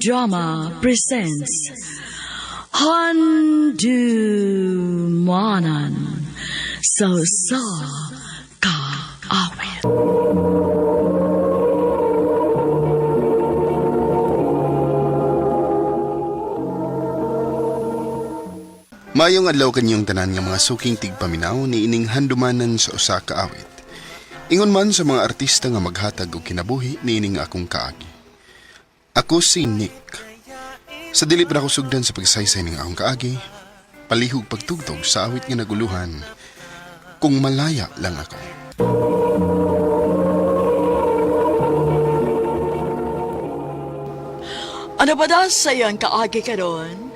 Drama presents Handumanan So Sa Ka Awit. Mayong adlaw kanyang tanan nga mga suking tigpaminaw ni ining handumanan sa usa ka awit. Ingon man sa mga artista nga maghatag og kinabuhi ni ining akong kaagi. Ako si Nick. Sa dili pa ako sugdan sa pagsaysay ning akong kaagi, palihog pagtugtog sa awit nga naguluhan. Kung malaya lang ako. Ano ba daw sa iyang kaagi karon?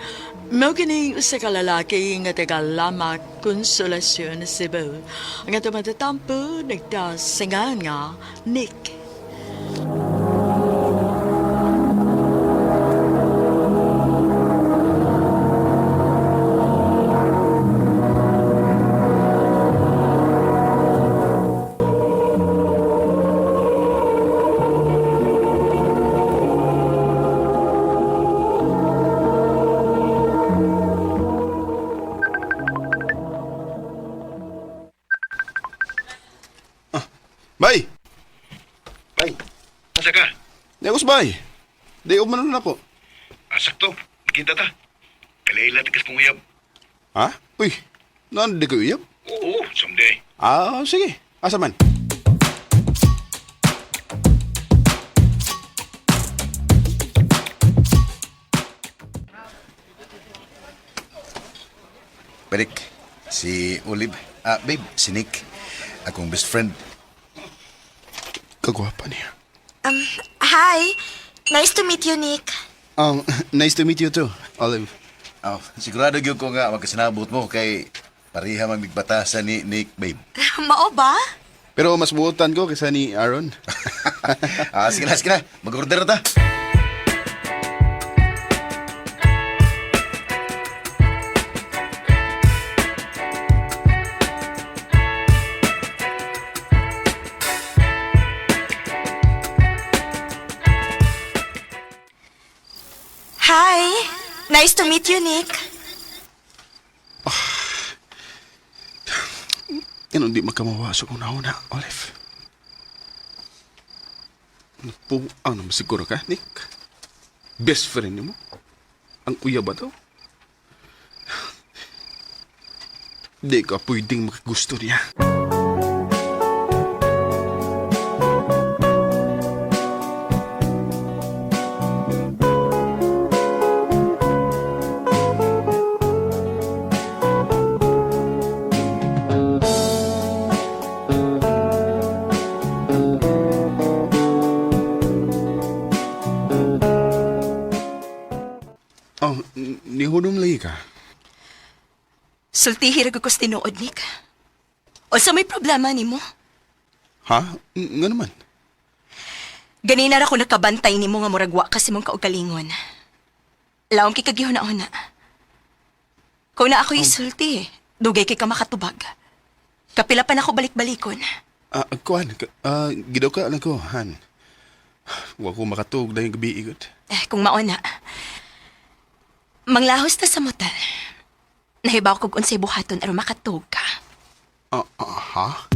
Mao kini usa ka lalaki nga taga Lamak, Konsolasyon, Cebu. Ang ato matatampo nagdasingan nga Nick. Bay! Bay! Asa ka? Negos bay! Day of man na ako. Sakto. Kita ta. Kailan tikas kong uyab. Ha? Uy, naan di ko iyap? Oo, someday. Sige. Asa man? Balik, si Olive. Babe, si Nick. Akong best friend. Kagwapa niya. Hi. Nice to meet you, Nick. Nice to meet you too, Olive. Sigurado gyud ko nga magkasinabot mo kay pareha magbigbatasan ni Nick, babe. Mao ba? Pero mas buotan ko kaysa ni Aaron. Sige na. Mag-order na ta. Hi. Nice to meet you, Nick. Yan di magkamawasok kung nauna, Olive. Ang naman siguro ka, Nick? Best friend mo? Ang kuya ba to? Di ka pwedeng makagusto niya. Nihunong lagi ka? Sultihir ko tinuod, Nick. O sa may problema ni mo? Ha? Nga naman. Ganina ra ko nakabantay ni mo nga muragwa kasi mong kaugalingon. Laong kikagihon na una. Kung na ako isulti, dugay kay ka makatubag. Kapila pa na ako balik-balikon. Kuhan, gidaw ka alam ko, Han. Huwag ko makatug dahil gabi igot. Kung mauna. Manglahos ta sa motel. Nahibaw kog unsay buhaton aron makatug ka. Ha?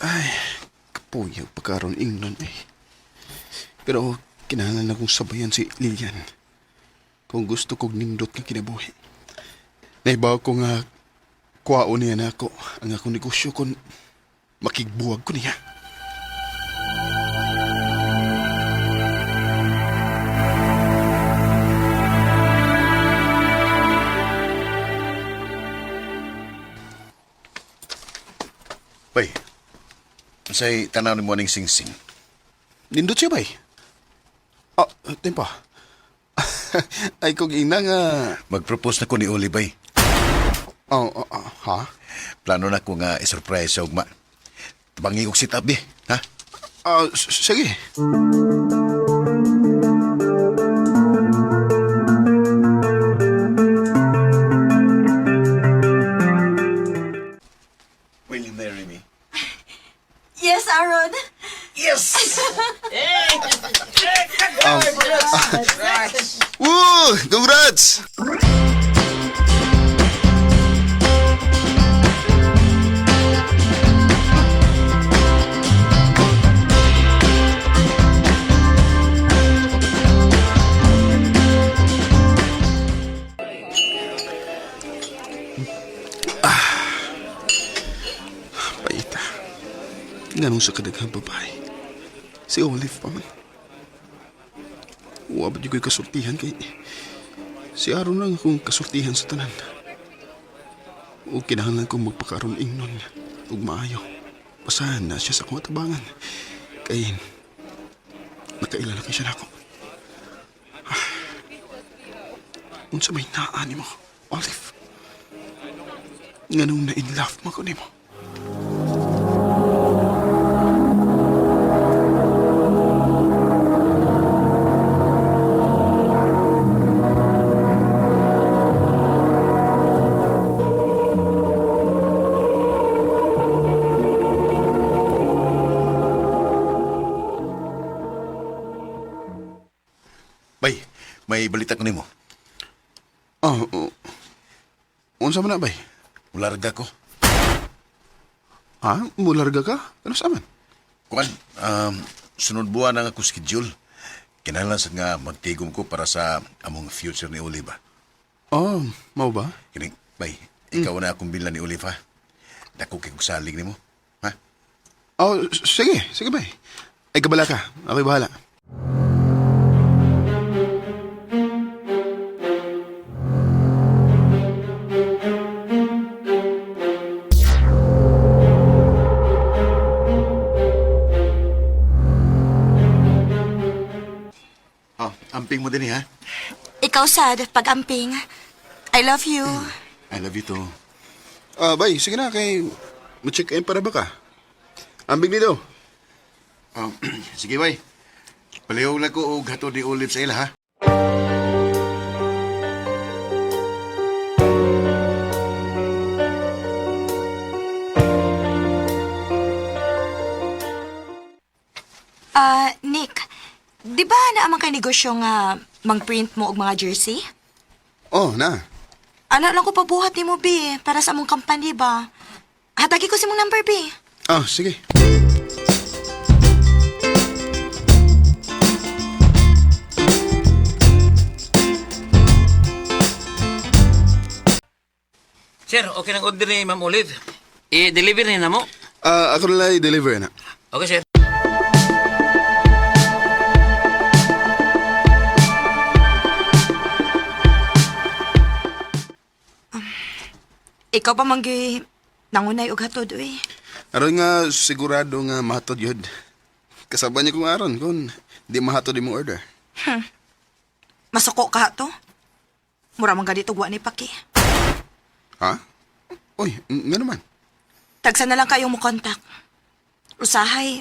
Ay, kapuyag pagkaroon ingnon eh. Pero kinahanglan akong sabayan si Lilian. Kung gusto kong nindot nga kinabuhi. Naibaw ko nga kuwaon niya na ako ang akong negosyo kung makigbuwag ko niya. Bay, masay tanaw ni mo ning sing-sing. Nindot siya bay? Tempa. Ay kong ina nga. Mag-propose na ko ni Olive, bay. Ha? Plano na ko nga isurprise sa ugma. Bangi og sit up, di, ha? Sige. Congrats! Paita. Ganun sa kadaghang babae. Si Olive pa man. Wabad yung ko'y kasultihan kay... Si Aaron lang akong kasultihan sa tanan. O kinahanglan kong magpakaroon ingnon. Ug maayo. Pasahan na siya sa akong atabangan. Kay... Nakailalaki siya na ako. Unsa may naani mo, Olive. Nganong na in love mo ko nimo. Bay, may balita ko nimo. Unsa man na bay? Ularga ko. Ha? Mularga ka? Ano sa man? Kuan, sunod buwan ang ako schedule. Kinahanglan sa nga magtigom ko para sa among future ni Oliva. Mau ba? Kini, bay, ikaw na akong bilan ni Oliva. Dako kay kong salig nimo. Ha? Sige bay. Ay kabala ka. Ako'y bahala. Amping mo din ha? Ikaw sad, pag-amping. I love you. I love you too. Bay, sige na kay... Mag-check in para ba ka? Ambing dito. Sige, bay. Palihog na ko og hatod ni Olive sa ila, ha? Nick, di ba naamang kay negosyo nga mang-print mo og mga jersey? Na. Ano lang ko pabuhat ni mo, B, para sa among company ba? Hatagi ko si mong number, B. Sige. Sir, okay nang order ni Ma'am Olive. I-deliver ni na mo. Ako na lang i-deliver na. Okay, sir. Ikaw pa manggi nangunay og hatod, uy. Aron nga sigurado nga mahatod yun. Kasaba niya kung aron kung di mahatod imong order. Masuko ka to? Mura man ganito wa ni Paki. Ha? Uy, nga naman. Tagsa na lang kayong mo kontak. Usahay,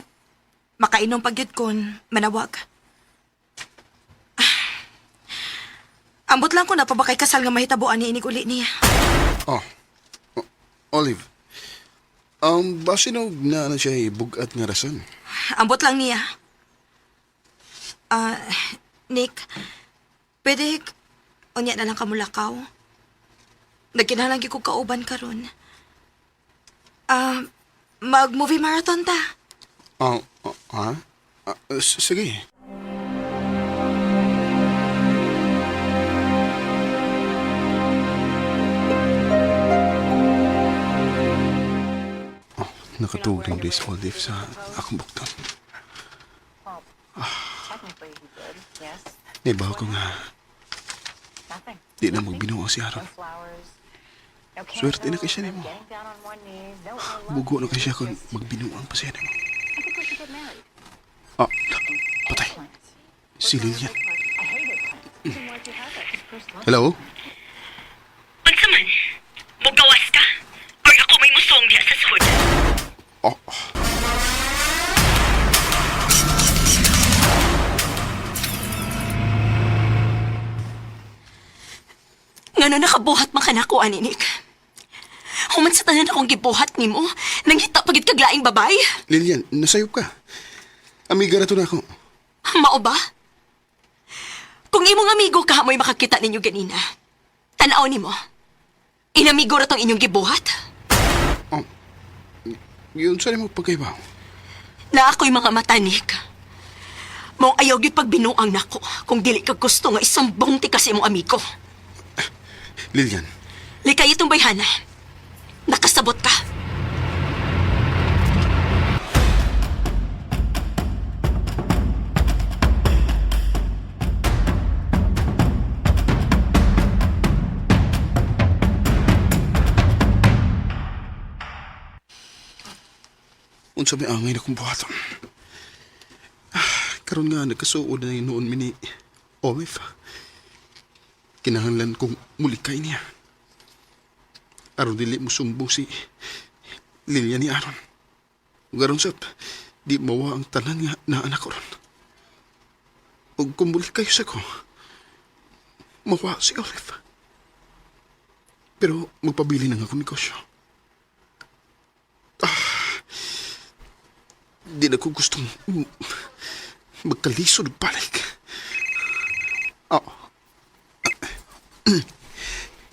makainom pagyud kon manawag. Ambot lang ko na pa ba kay kasal nga mahitabuan ni inig uli niya. Olive. Basi na siya bugat nga rason. Ambot lang niya. Nick, pwede unya na lang kamulakaw. Nagkinalang ko kauban karon. Mag-movie marathon ta. Ha? Sige. Nakatulog ng days Olive sa akong bukton. Technically, he did, yes. Naibaw ko nga Nothing. di na magbinuang si Aaron. No flowers. No Swerte na candles, kay siya nimo. getting down on one knee, no love. Bugo na kay siya kung magbinuang pa siya nimo. I think we should get married. Patay. Si Lilian. I hated plants. Didn't like you have that. His first love. Hello? Unsa man? Mugawas ka? Or ako may musong diya sa sud? Ngano nakabuhat man ka na ko, Nick? Human sa tanan akong gibuhat ni mo, nanghita pagit kaglaing babay. Lilian, nasayop ka. Amiga na to na ako. Mao ba? Kung imong amigo ka, mo'y makakita ninyo ganina. Tanaw ni mo. Inamigo ra tong inyong gibuhat. Yun saan mo pagkaibaw? Na ako'y mga matanik. Mong ayaw gyud pagbinuang nako kung dili ka gusto nga isumbong ti kasi imong amigo. Lilian, Likay itong bayhana. Nakasabot ka. unsa may angay na kong buhaton. Karon nga nagkasuod na yung noon mini Olive. Kinahanglan kong mulikay niya. Aron dili mo sumbong si Lilian ni Aaron. Garon sab, di mawa ang tanan nga na anak ko ron. Ug kung mulikay sa ko, mawa si Olive. Pero magpabili na nga akong negosyo. Di na ko gustong magkalisod balik.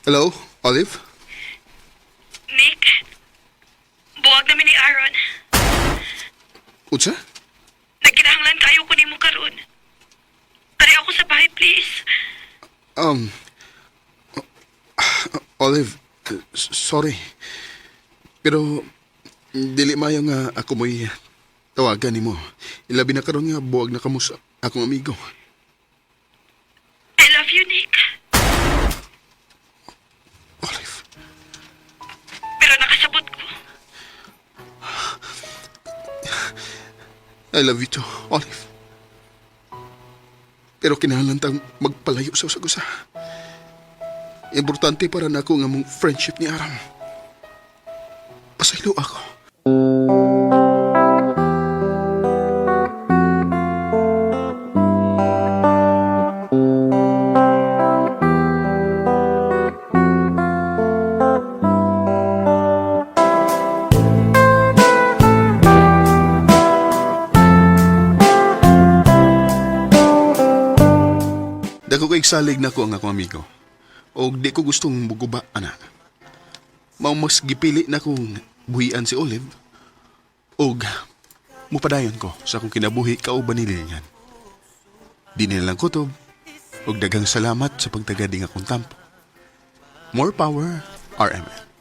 Hello, Olive? Nick, buwag namin ni Aaron. Unsa? Nagkinahanglan kayo kunin mo karon. Tari ako sa bahay, please. Olive, sorry. Pero dili mayo nga ako mo'y tawagan nimo. Ilabi na karon nga buwag na kamo sa akong amigo. I love you, Nick. Olive, Pero nakasabot ko. I love you too, Olive. Pero kinahanglan tang magpalayo sa usag-usa. Importante para nako nga mong friendship ni Aram. Pasaylo ako. Dako ko igsalig na ko ang akong amigo. O di ko gustong muguba, anak. Mao mas gipili na kong buhian si Olive. O mupadayon ko sa akong kinabuhi kauban ni Lilian. Di nilang kutob. O daghang salamat sa pagtagading akong tampo. More power, RMN.